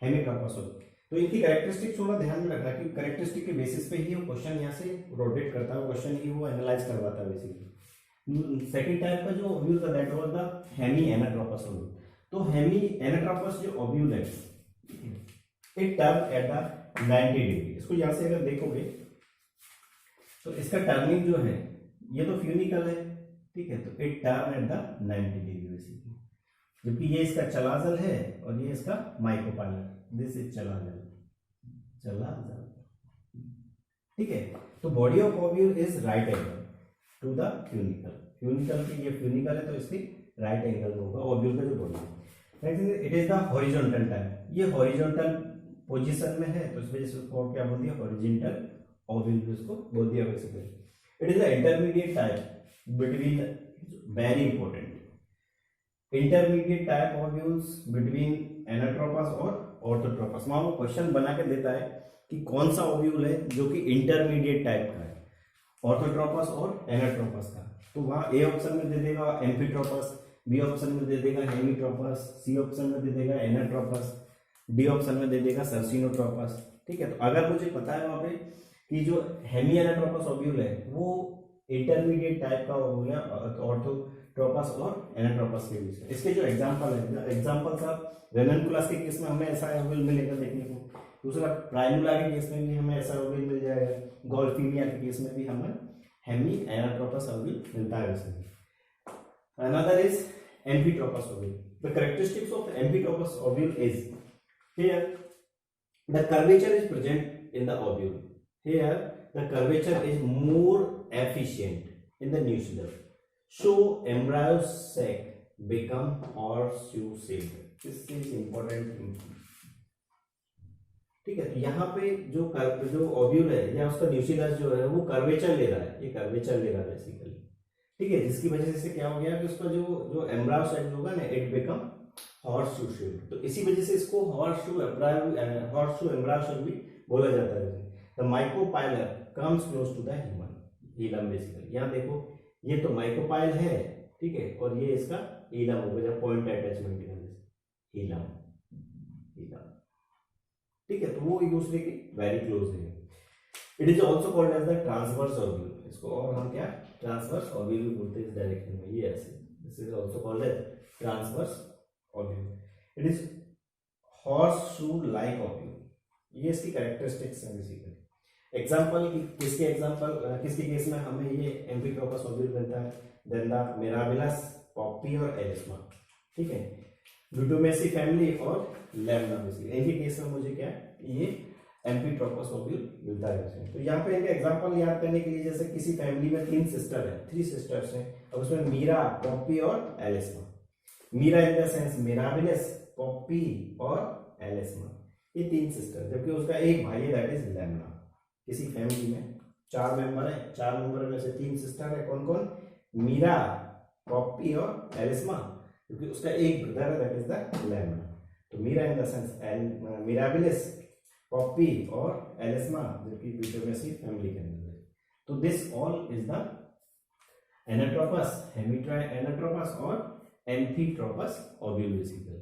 हेमिट्रोपस ओव्यूल। तो इनकी कैरेक्टरिस्टिक्स थोड़ा ध्यान में रखना कि कैरेक्टरिस्टिक के बेसिस पे ही वो क्वेश्चन यहाँ से रोटेट करता है, क्वेश्चन ही वो एनालाइज करवाता है बेसिकली। सेकंड टाइप का जो ओव्यूल था that was the hemi anatropous ovule. तो हेमी एनाट्रोपस जो ओव्यूल है it turn at the 90 degree. इसको यहाँ से अगर देखोगे तो इसका टर्निंग जो है ये तो फ्यूनिकल है, ठीक है, तो it turn at the 90 degree basically, जबकि ये इसका चलाजल है और ये इसका माइक्रोपाइलर, दिस इज चलाजल, ठीक है। तो body of ovule is right angle to the funicle की, ये फ्यूनिकल है तो इसकी राइट एंगल में होगा ओव्यूल का जो बॉडी है। Next it is the horizontal type, ये हॉरिजॉन्टल पोजीशन में है तो इस वजह से उसको क्या बोल दिया, हॉरिजॉन्टल ओव्यूल इसको बोल दिया basically. It is the intermediate type between, very important, intermediate type ovules between anatropous और ऑर्थोट्रोपस। वहां वो क्वेश्चन बना के देता है कि कौन सा ओव्यूल है जो कि इंटरमीडिएट टाइप का है, ऑर्थोट्रोपस और एनाट्रोपस का। तो वहां ए ऑप्शन में दे देगा एम्फिट्रोपस, बी ऑप्शन में दे देगा हेमिट्रोपस, सी ऑप्शन में दे देगा एनाट्रोपस, डी ऑप्शन में दे देगा सर्सिनोट्रोपस, ठीक है। तो अगर मुझे पता है वहां पे कि जो हेमी एनाट्रोपस ओव्यूल है वो इंटरमीडिएट टाइप का ओव्यूल है ऑर्थोट्रोपस और एनाट्रोपस के बीच में। इसके जो एग्जांपल है, एग्जांपल्स आप रेननकुलस के केस में हमें ऐसा ओव्यूल मिलेगा देखने को, दूसरा प्राइमुला के केस में भी हमें ऐसा ओव्यूल मिल जाएगा, गोल्फिनिया के केस में भी हमें हेमी एनाट्रोपस ओव्यूल मिलता है उसमें। Another is amphitropous ovule. The characteristics of amphitropous ovule is here the curvature is present in the ovule, here the curvature is more efficient in the nucleus, so embryo sac become horseshoe shaped. This is important, ठीक है। तो यहाँ पे जो ovule है या उसका nucleus जो है वो कर्वेचर ले रहा है, ये कर्वेचर ले रहा है बेसिकली, ठीक है, जिसकी वजह से क्या हो गया कि उसका जो एम्ब्रायो साइड होगा ना इट बिकम हॉर्सशू शेप। तो इसी वजह से इसको हॉर्सशू एम्ब्रायो शेप भी बोला जाता है। The micropylar comes close to the hilum basically। यहाँ देखो ये तो माइक्रोपाइल है, ठीक है, और ये इसका हीलम होगा जब पॉइंट अटैचमेंट के हीलम, ठीक है, तो वो एक दूसरे के वेरी क्लोज है। It is also called as the transverse ovule, इसको और हम क्या ट्रांसवर्स ओव्यूल भी बोलते हैं इस डायरेक्शन में, ये ऐसे, this is also called as transverse ovule. It is horse shoe like ovule, ये इसकी कैरेक्टरिस्टिक्स हैं बेसिकली। एग्जाम्पल किसके एग्जाम्पल किसके केस में हमें ये एम्फिट्रोपस ओव्यूल मिलता है, देन द मिराबिलस, पॉपी और एलिस्मा, ठीक है, लुटोमेसी फैमिली और लैम्ना बेसिकली, इनके केस में मुझे क्या ये एम्फिट्रोपस ओव्यूल मिलता है। तो यहाँ पे इनके एग्जाम्पल याद करने के लिए, जैसे किसी फैमिली में 3 सिस्टर है, 3 सिस्टर्स हैं, और उसमें मीरा, पॉपी और एलिस्मा। मीरा in the sense mirabilis, poppy और एलिस्मा, ये 3 सिस्टर, जबकि उसका एक भाई है दैट इज लैम्ना। किसी फैमिली में 4 मेंबर है, 4 मेंबर में से 3 सिस्टर है, कौन कौन, मीरा, पॉपी और एलिस्मा, क्योंकि उसका एक ब्रदर है दैट इज द लैम्ना। तो मीरा in the sense mirabilis, poppy और एलिस्मा, जबकि लुटोमेसी फैमिली के अंदर है। तो this all is the anatropous, hemitropous और amphitropous ovule basically.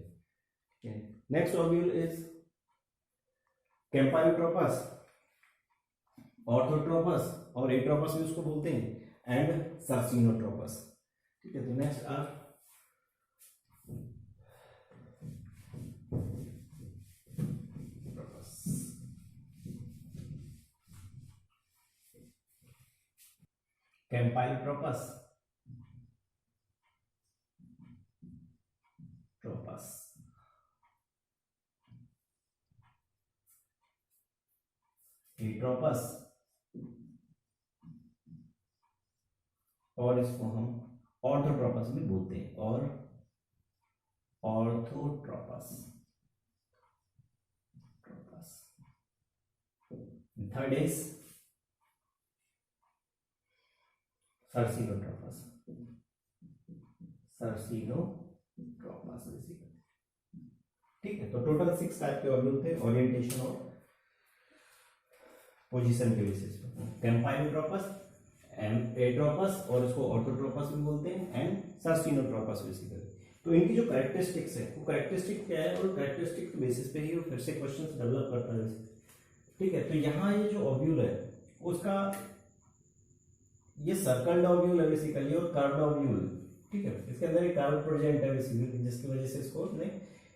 Next ovule is campylotropous, orthotropous और एट्रोपस भी उसको बोलते हैं, एंड सर्सिनोट्रोपस, ठीक है। तो नेक्स्ट आर कैम्पायोट्रोपस, एट्रोपस, और इसको हम ऑर्थोट्रोपस भी बोलते हैं, और ऑर्थोट्रोपस। थर्ड इज सर्सिनोट्रोपस, ठीक है। तो टोटल 6 टाइप के ओव्यूल थे, ओरिएंटेशन और पोजीशन के बेसिस पे। कैम्पायोट्रोपस, एट्रोपस, और इसको ऑर्थोट्रोपस भी बोलते हैं, एंड सर्सिनोट्रोपस बेसिकली। तो इनकी जो कैरेक्टरिस्टिक्स है, वो कैरेक्टरिस्टिक क्या है, और कैरेक्टरिस्टिक के बेसिस पे ही वो फिर से क्वेश्चंस डेवलप करता है, ठीक है। तो यहाँ ये जो ओव्यूल है उसका ये सर्कल्ड ओव्यूल है बेसिकली, और कर्व्ड ओव्यूल, ठीक है। इसके अंदर एक कर्व प्रेजेंट है बेसिकली, जिसकी वजह से इसको उसने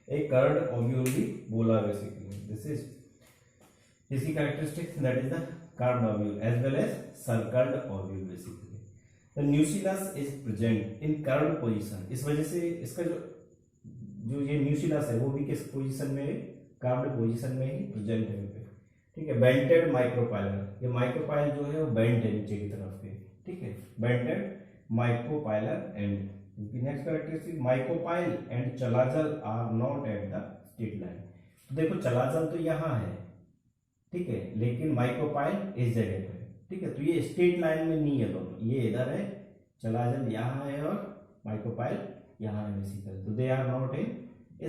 एक कर्व्ड ओव्यूल भी बोला बेसिकली। दिस इज इसकी characteristics that is the curved ovule as well as circled ovule basically. The nucellus is present in curved position, इस वजह से इसका जो ये न्यूसिलस है वो भी किस पोजीशन में, कर्व्ड पोजीशन में ही प्रेजेंट है, ठीक है। बेंटेड माइक्रोपाइलर, ये माइक्रोपाइल जो है वो बेंट है नीचे की तरफ पे, ठीक है, bented micropylar end. Next characteristic, micropyle end chalazal are not at the straight line. तो देखो चलाजल तो यहाँ है, ठीक है, लेकिन माइक्रोपाइल इस जगह पे, ठीक है। तो ये स्ट्रेट लाइन में नहीं है दोनों, ये इधर है, चलाजल यहाँ है और माइक्रोपाइल यहाँ है बेसिकली। तो they are not in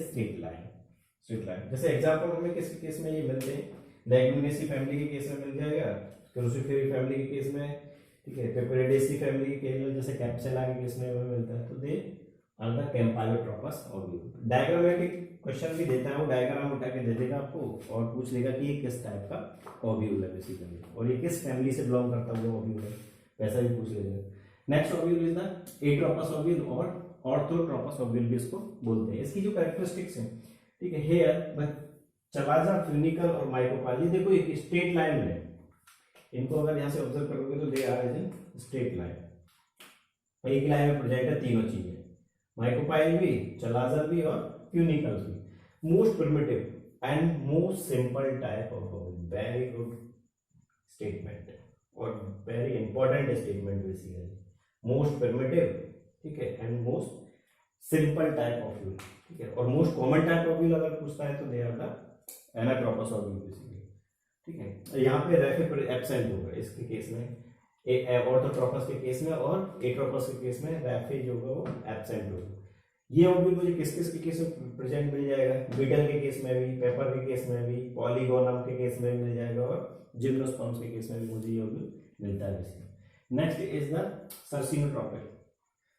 straight line. जैसे एग्जांपल हमें किस केस में ये मिलते हैं, लेग्यूमिनेसी फैमिली के केस में मिल जाएगा, क्रूसिफेरी फैमिली के केस में, ठीक है, पेपरिडेसी फैमिली के केस में, जैसे कैप्सुला के केस में हमें मिलता है। तो they are the campylotropous ovule. Diagrammatic question भी देता है, वो डायग्राम उठा के दे देगा आपको और पूछ लेगा कि ये किस टाइप का ओव्यूल है बेसिकली, और ये किस फैमिली से बिलोंग करता हुआ ओव्यूल है, वैसा भी पूछ लेगा। Next ovule is the atropous ovule और ऑर्थोट्रोपस ओव्यूल भी इसको बोलते हैं। इसकी जो कैरेक्टरिस्टिक्स है, ठीक है, हेयर चलाजा, फ्यूनिकल और माइक्रोपाइल, देखो एक स्ट्रेट लाइन में, इनको अगर यहाँ से ऑब्जर्व करोगे तो they are in straight line, एक लाइन में प्रेजेंट है तीनों चीजें, माइक्रोपाइल भी, चलाजर भी और फ्यूनिकल भी। Most primitive and most simple type of ovule, very good statement और very important statement basically. Most primitive, ठीक है, and most simple type of ovule, ठीक है, और most common type of ovule अगर पूछता है तो they are the anatropous ovule basically, ठीक है। यहाँ पे रैफे एब्सेंट होगा इसके केस में, ऑर्थोट्रोपस के केस में, और एट्रोपस के केस में रैफे जो होगा वो एब्सेंट होगा। ये ओव्यूल मुझे किस किस के केस में प्रेजेंट मिल जाएगा, बीटल के केस में भी, पेपर के केस में भी, पॉलीगोनम के केस में मिल जाएगा, और जिम्नोस्पर्म्स के केस में भी मुझे ये ओव्यूल मिलता है basically. Next is the circinotropic.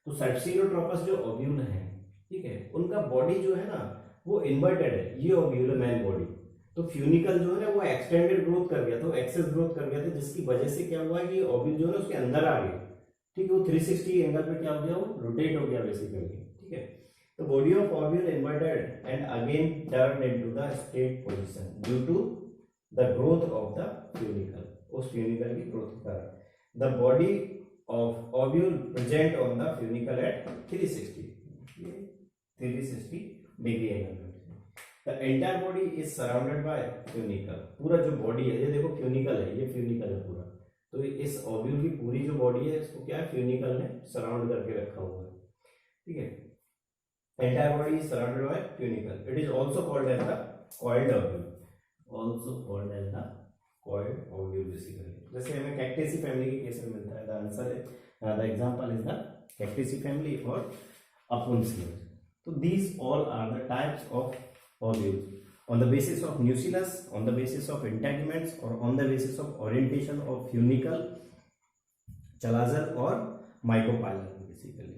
तो सर्सिनोट्रोपस जो ओव्यूल है, ठीक है, उनका बॉडी जो है ना वो इन्वर्टेड है, ये ओव्यूल है मेन बॉडी, तो फ्यूनिकल जो है ना वो एक्सटेंडेड ग्रोथ कर गया था, एक्सेस ग्रोथ कर गया था, जिसकी वजह से क्या हुआ कि ओव्यूल जो है उसके अंदर आ गया। ठीक है, वो 360 एंगल पे क्या हो गया, वो रोटेट हो गया बेसिकली। ठीक है, तो body of ovule inverted and again turn into the straight position due to the growth of the funicle, उस फ्यूनिकल की ग्रोथ के कारण। The body of ovule present on the funicle at 360 degree angle. The entire body is surrounded by funicle, पूरा जो body है, ये देखो funicle है, ये फ्यूनिकल है पूरा, तो इस ओव्यूल की पूरी जो बॉडी है इसको क्या है, फ्यूनिकल ने सराउंड करके रखा हुआ है। ठीक है, entire body is surrounded by funicle. It is also called as the coiled ovule, also called as the coiled ovule basically। जैसे हमें कैक्टेसी फैमिली के केस में मिलता है, द आंसर है, the example is the cactaceae family और अपुन्सियस। तो these all are the types of ovules on the basis of nucellus, on the basis of integuments, or on the basis of orientation of funicle, chalazal or mycophyllum basically।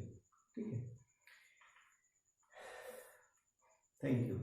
ठीक है, thank you.